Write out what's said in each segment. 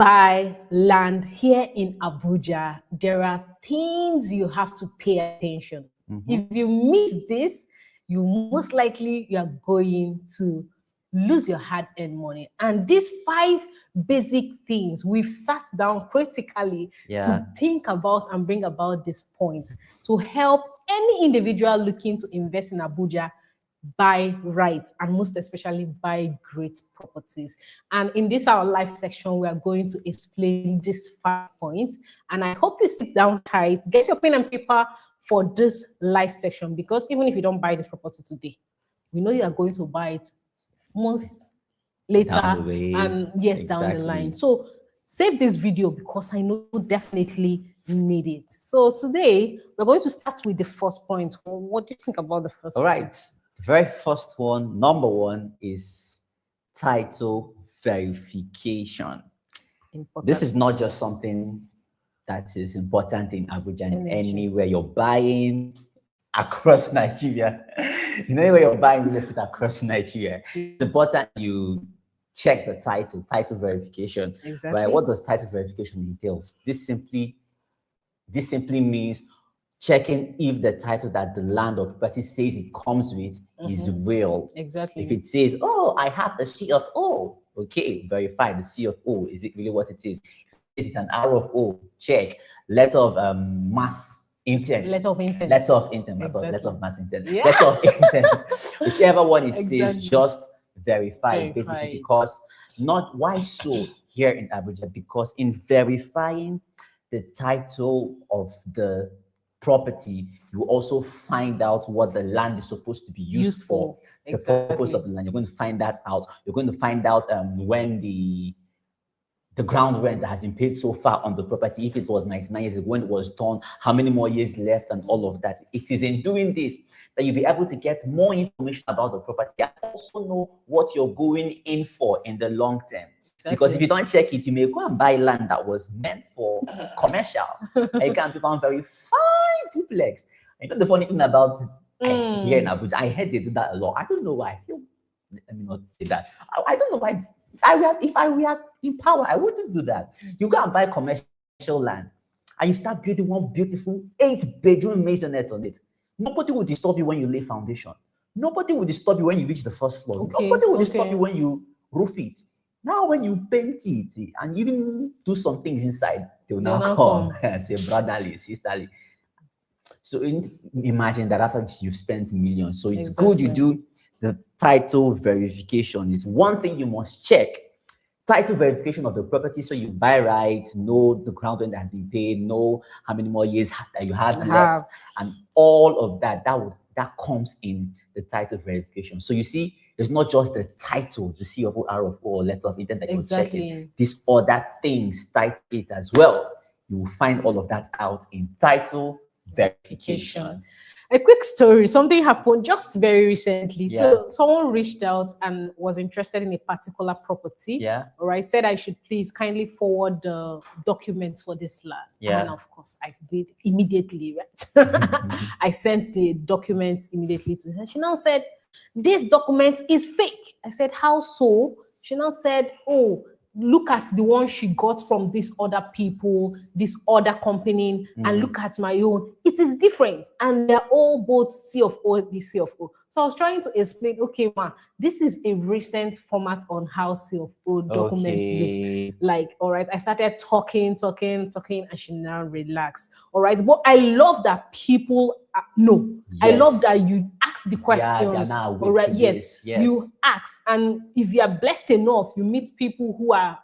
buy land here in Abuja, there are things you have to pay attention. If you miss this, you most likely you are going to lose your hard-earned money. And these 5 basic things we've sat down critically to think about and bring about this point to help any individual looking to invest in Abuja buy right, and most especially buy great properties. And in this our live section, we are going to explain these 5 points. And I hope you sit down tight, get your pen and paper for this live section, because even if you don't buy this property today, we know you are going to buy it months later and yes, down the line. So save this video because I know you definitely need it. So today we're going to start with the first point. What do you think about the first point? All right. The very first one, number 1, is title verification. This is not just something that is important in Abuja and anywhere you're buying across Nigeria. Anywhere you're buying real estate across Nigeria, it's important you check the title verification. Right? What does title verification entails? This simply means checking if the title that the land or property says it comes with is real. If it says, oh, I have the C of O, okay, verify the C of O. Is it really what it is? If it's an R of O, check. Letter of mass intent. Letter of intent. Letter of mass intent. Yeah. Letter of intent. Whichever one it says, just verify basically, because why so here in Abuja? Because in verifying the title of the property, you also find out what the land is supposed to be used for. The purpose of the land. You're going to find that out. You're going to find out when the ground rent that has been paid so far on the property, if it was 99 years ago, when it was done, how many more years left, and all of that. It is in doing this that you'll be able to get more information about the property and also know what you're going in for in the long term. Because if you don't check it, you may go and buy land that was meant for commercial. And you can become very fine duplex. And you know the funny thing about here in Abuja, I heard they do that a lot. I don't know why. Let me not say that. I don't know why. If I were in power, I wouldn't do that. You go and buy commercial land and you start building one beautiful 8-bedroom maisonette on it. Nobody will disturb you when you lay foundation. Nobody will disturb you when you reach the first floor. Nobody will disturb you when you roof it. Now, when you paint it and even do some things inside, they will now come and say, brotherly, sisterly. So imagine that after you've spent millions. So it's good you do the title verification. It's one thing you must check. Title verification of the property, so you buy right, know the ground rent that has been paid, know how many more years that you have left, and all of that. That comes in the title verification. So you see, it's not just the title, the C of O, R of O, or letter of intent that you're checking. These other things, type it as well. You will find all of that out in title verification. A quick story, something happened just very recently. So someone reached out and was interested in a particular property. All right, said I should please kindly forward the document for this land. And of course, I did immediately, right? I sent the document immediately to her. She now said, this document is fake. I said, how so? She now said, oh, look at the one she got from these other people, this other company, and look at my own. It is different. And they're all both C of O, the C of O. So I was trying to explain, okay, ma, this is a recent format on how C of O documents looks like. All right. I started talking, and she now relaxed. All right. But I love that people know. I love that you ask the questions. All right. Yes. You ask. And if you are blessed enough, you meet people who are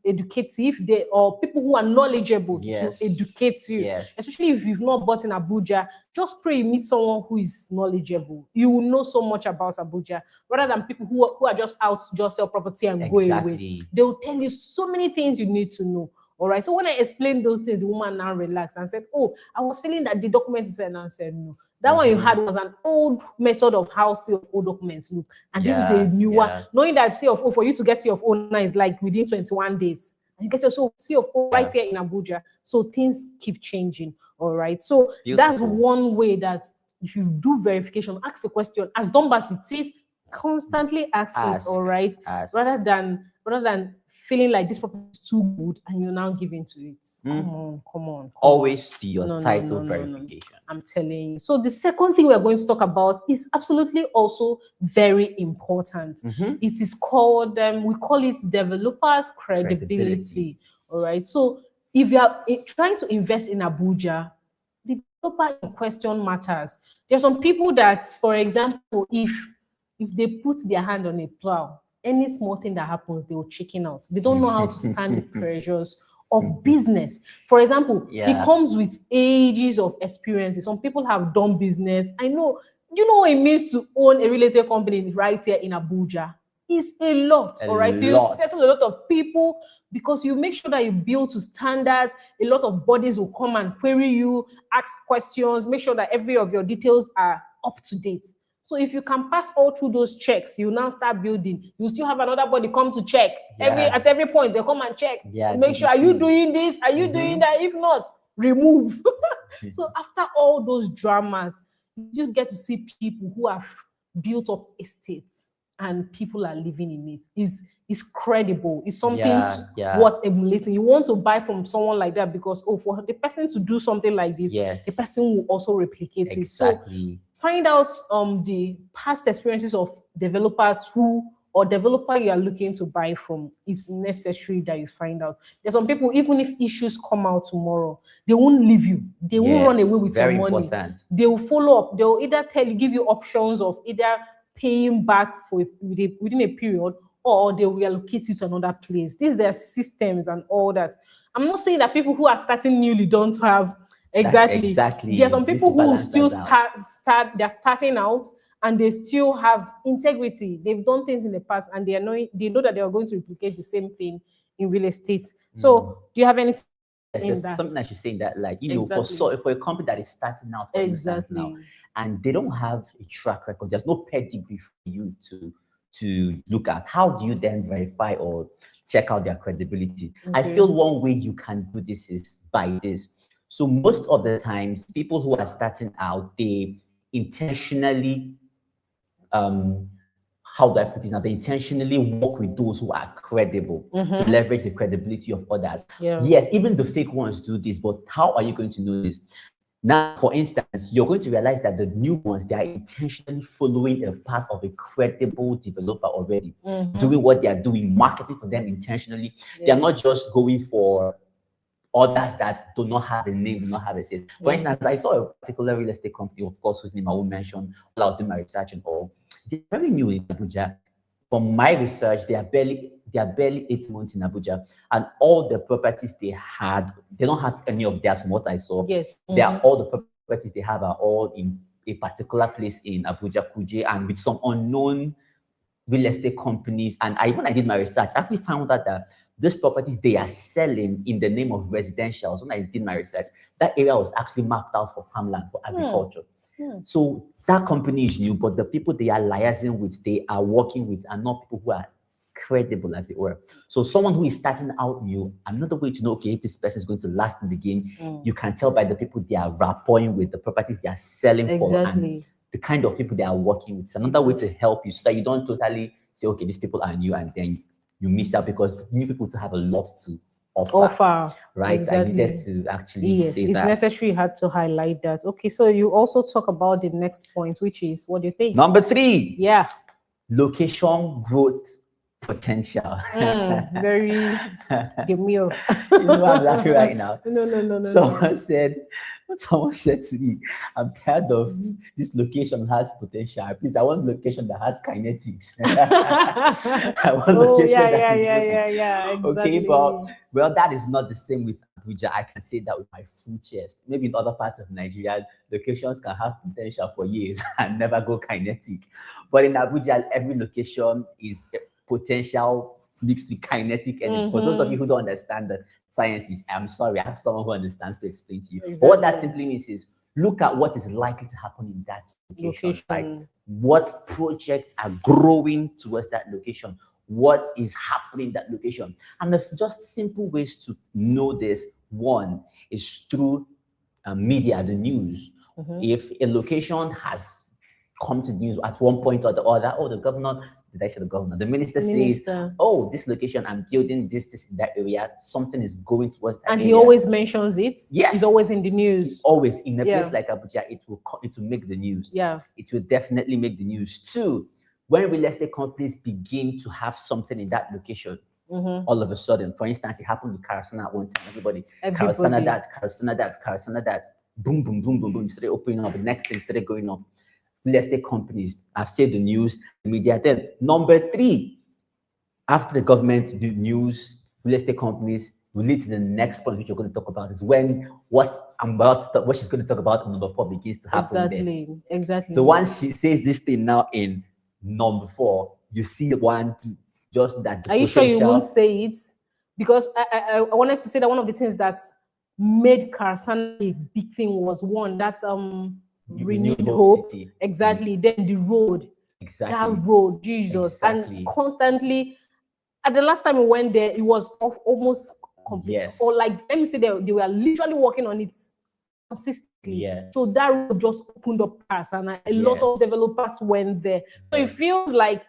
educative, or people who are knowledgeable to educate you, especially if you've not bought in Abuja. Just pray you meet someone who is knowledgeable. You will know so much about Abuja rather than people who are just out to just sell property and go away. They will tell you so many things you need to know. All right. So when I explained those things, the woman now relaxed and said, oh, I was feeling that the document is fair. And I said, no. That one you had was an old method of how C of O documents look. And this is a new one. Knowing that C of O, for you to get C of O now is like within 21 days. And you get your C of O right here in Abuja. So things keep changing. All right. So that's one way that if you do verification, ask the question. As Donbass it says, constantly ask it, all right? Rather than rather than feeling like this property is too good and you now give into it. Come on. Always see your title verification. I'm telling you. So the second thing we're going to talk about is absolutely also very important. It is called, we call it developers credibility. All right. So if you are trying to invest in Abuja, the developer in question matters. There are some people that, for example, if they put their hand on a plow, any small thing that happens, they will chicken out. They don't know how to stand the pressures of business. For example, it comes with ages of experiences. Some people have done business. I know, you know what it means to own a real estate company right here in Abuja? It's a lot, all right? So you settle a lot of people because you make sure that you build to standards. A lot of bodies will come and query you, ask questions, make sure that every of your details are up to date. So if you can pass all through those checks, you now start building. You still have another body come to check. At every point, they come and check. Make sure, are you doing this? Are you doing that? If not, remove. So after all those dramas, you get to see people who have built up estates and people are living in it. Is credible. It's something worth emulating. You want to buy from someone like that because, for the person to do something like this, the person will also replicate it. So find out the past experiences of developers or developer you are looking to buy from. It's necessary that you find out. There's some people, even if issues come out tomorrow, they won't leave you. They won't run away with your money. Important. They will follow up. They will either give you options of either paying back within a period, or they will reallocate you to another place. These are systems and all that. I'm not saying that people who are starting newly don't have exactly. There are some people who still they're starting out and they still have integrity. They've done things in the past and they know that they are going to replicate the same thing in real estate. So do you have anything? Something that you're saying that, like, for a company that is starting out, for instance, now, and they don't have a track record, there's no pedigree for you to look at. How do you then verify or check out their credibility? I feel one way you can do this is by this. So most of the times, people who are starting out, they intentionally, how do I put this now? They intentionally work with those who are credible to leverage the credibility of others. Yes, even the fake ones do this, but how are you going to know this? Now, for instance, you're going to realize that the new ones, they are intentionally following a path of a credible developer already, doing what they are doing, marketing for them intentionally. They are not just going for others that do not have a name, do not have a sale. For instance, I saw a particular real estate company, of course, whose name I won't mention, while I was doing my research and all. They're very new in Abuja. From my research, they are barely 8 months in Abuja, and all the properties they don't have any of theirs from what I saw. They are all the properties they have are all in a particular place in Abuja, Kuje, and with some unknown real estate companies. And when I did my research, I actually found out that these properties they are selling in the name of residential. So when I did my research, that area was actually mapped out for farmland, for agriculture. So that company is new, but the people they are liaising with, they are working with, are not people who are credible, as it were. So someone who is starting out new, another way to know, okay, if this person is going to last in the game, you can tell by the people they are rapporting with, the properties they are selling for, and the kind of people they are working with. It's another way to help you so that you don't totally say, okay, these people are new, and then you miss out, because new people to have a lot to offer, right? I needed to actually say it's that. Necessary. You had to highlight that. Okay, so you also talk about the next point, which is, what do you think? Number 3. Location growth potential. Very demure. You know I'm laughing right now. No. Someone said to me, I'm tired of this location has potential. Please, I want location that has kinetics. I want location that is exactly. Okay, but well, that is not the same with Abuja. I can say that with my full chest. Maybe in other parts of Nigeria, locations can have potential for years and never go kinetic. But in Abuja, every location is potential mixed with kinetic energy. For those of you who don't understand the sciences, I'm sorry, I have someone who understands to explain to you. But what that simply means is, look at what is likely to happen in that location. Like, what projects are growing towards that location? What is happening in that location? And the just simple ways to know this, one, is through media, the news. If a location has come to news at one point or the other, the governor did I say the governor? The minister says, oh, this location, I'm building this in that area. Something is going towards that area. He always mentions it. Yes. It's always in the news. It's always in a place like Abuja, it will make the news. Yeah. It will definitely make the news too. When real estate companies begin to have something in that location, all of a sudden, for instance, it happened with Karasana at one time. Everybody. Karasana that. Boom, boom, boom, boom, boom. Started opening up. The next thing started going up. Real estate companies have said the news, the media. Then number 3, after the government, the news, real estate companies will lead to the next point, which you're going to talk about, is when what she's going to talk about in number 4 begins to happen. Exactly. So once she says this thing now in number 4, you see one just that. Are you sure you won't say it? Because I wanted to say that one of the things that made Karasana a big thing was one that renewed hope. City. Exactly. Then the road. Exactly. That road, Jesus. Exactly. And constantly, at the last time we went there, it was almost complete. Yes. Or like, let me say they were literally working on it consistently. Yeah. So that road just opened up Karasana. A lot of developers went there. So it feels like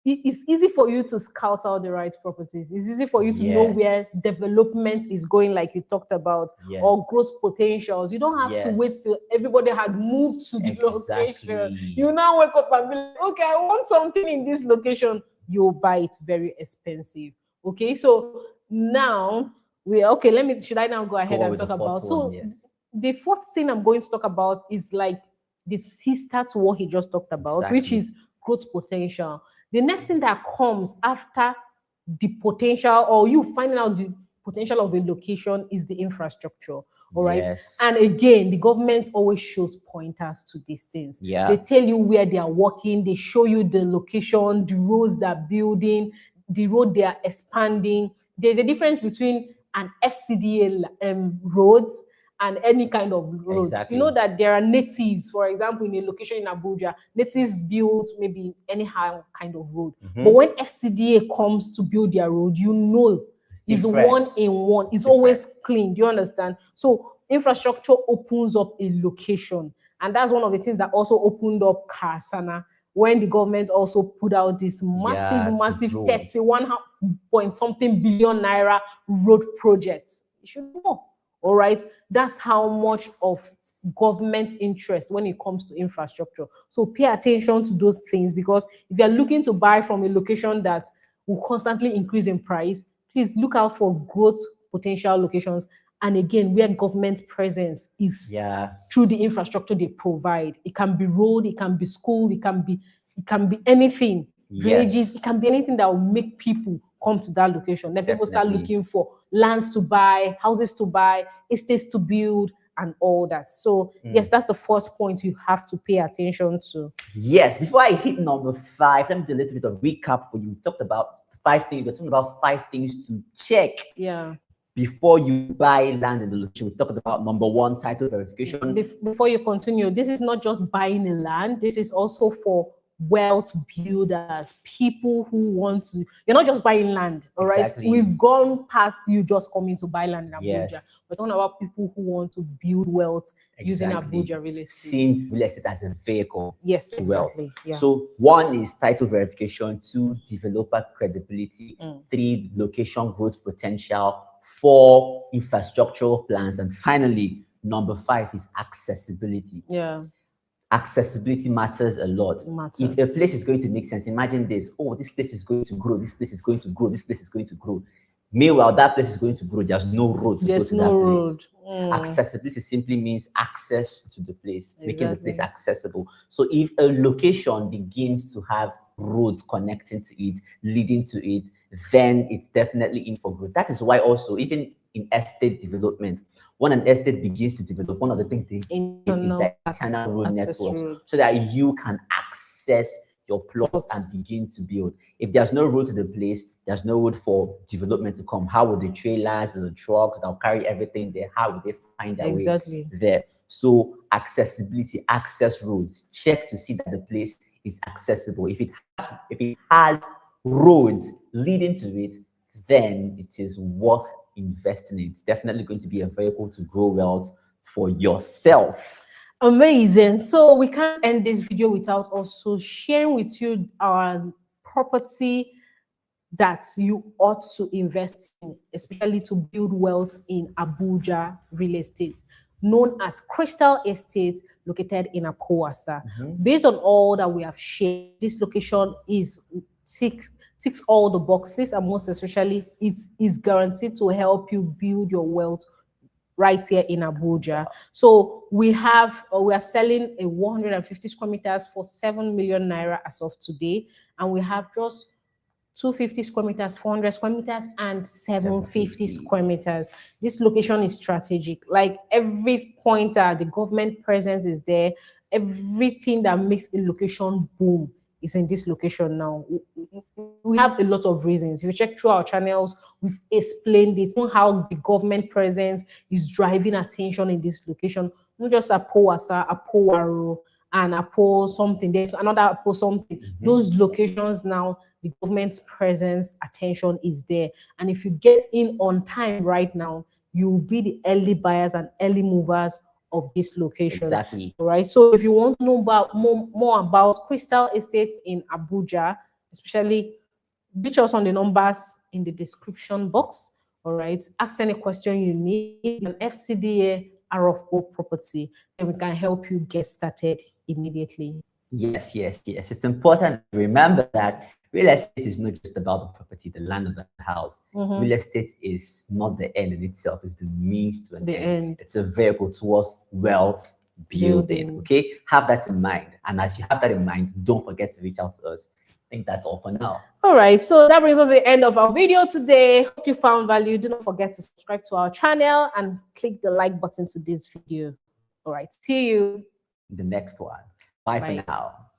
it's easy for you to scout out the right properties. It's easy for you to know where development is going, like you talked about, or growth potentials. You don't have to wait till everybody had moved to the location. You now wake up and be like, okay, I want something in this location. You'll buy it very expensive. Okay, so now should I now go ahead and talk about? The 4th thing I'm going to talk about is like the sister to what he just talked about, which is growth potential. The next thing that comes after the potential, or you finding out the potential of a location, is the infrastructure. All right. And again, the government always shows pointers to these things. They tell you where they are working, they show you the location, the roads they're building, the road they are expanding. There's a difference between an FCDA roads and any kind of road. You know that there are natives, for example, in a location in Abuja, natives build maybe anyhow kind of road. But when FCDA comes to build their road, you know it's one in one. It's always clean. Do you understand? So infrastructure opens up a location. And that's one of the things that also opened up Karasana when the government also put out this massive 31-point-something billion naira road projects. You should know. All right, that's how much of government interest when it comes to infrastructure. So pay attention to those things, because if you're looking to buy from a location that will constantly increase in price, please look out for growth potential locations. And again, where government presence is through the infrastructure they provide. It can be road, it can be school, it can be anything. Villages, it can be anything that will make people come to that location. Then people start looking for lands to buy, houses to buy, estates to build, and all that. So yes, that's the first point you have to pay attention to. Yes, before I hit number 5, let me do a little bit of recap for you. We talked about 5 things. We're talking about 5 things to check before you buy land in the location. We talked about number 1, title verification. Before you continue, this is not just buying a land. This is also for wealth builders, people who want to. You're not just buying land, all right? We've gone past you just coming to buy land in Abuja. We're talking about people who want to build wealth using Abuja real estate. Seeing real estate as a vehicle. Yes, exactly. So 1 is title verification, 2, developer credibility, 3, location growth potential, 4, infrastructural plans, and finally, number 5 is accessibility. Accessibility matters a lot. If a place is going to make sense, imagine this: oh, this place is going to grow, this place is going to grow, this place is going to grow. Meanwhile, that place is going to grow. There's no road to go to that place. Accessibility simply means access to the place, making the place accessible. So if a location begins to have roads connecting to it, leading to it, then it's definitely in for growth. That is why also, even in estate development, when an estate begins to develop, one of the things they is the internal road networks, so that you can access your plots and begin to build. If there's no road to the place, there's no road for development to come. How would the trailers and the trucks that'll carry everything there, how would they find their way there? So accessibility, access roads, check to see that the place is accessible. If it has roads leading to it, then it is worth investing in. It's definitely going to be a vehicle to grow wealth for yourself. Amazing. So we can't end this video without also sharing with you our property that you ought to invest in, especially to build wealth in Abuja real estate, known as Crystal Estate, located in Akowasa. Based on all that we have shared, this location ticks all the boxes, and most especially, it is guaranteed to help you build your wealth right here in Abuja. So we are selling a 150 square meters for 7 million naira as of today, and we have just 250 square meters, 400 square meters, and 750 square meters. This location is strategic. Like every pointer, the government presence is there. Everything that makes a location boom is in this location now. We have a lot of reasons. If you check through our channels, we've explained it, how the government presence is driving attention in this location. Not just Apowasa, Apowaro, and Apo something. There's another Apo something. Those locations now, the government's presence, attention is there. And if you get in on time right now, you'll be the early buyers and early movers of this location. Exactly. All right. So if you want to know about more about Crystal Estates in Abuja, especially, reach us on the numbers in the description box. All right. Ask any question you need. An FCDA RFO property, and we can help you get started immediately. Yes. It's important to remember that real estate is not just about the property, the land, or the house. Real estate is not the end in itself, it's the means to an end. It's a vehicle towards wealth building. Okay, have that in mind. And as you have that in mind, don't forget to reach out to us. I think that's all for now. All right, so that brings us to the end of our video today. Hope you found value. Do not forget to subscribe to our channel and click the like button to this video. All right, see you in the next one. Bye for now.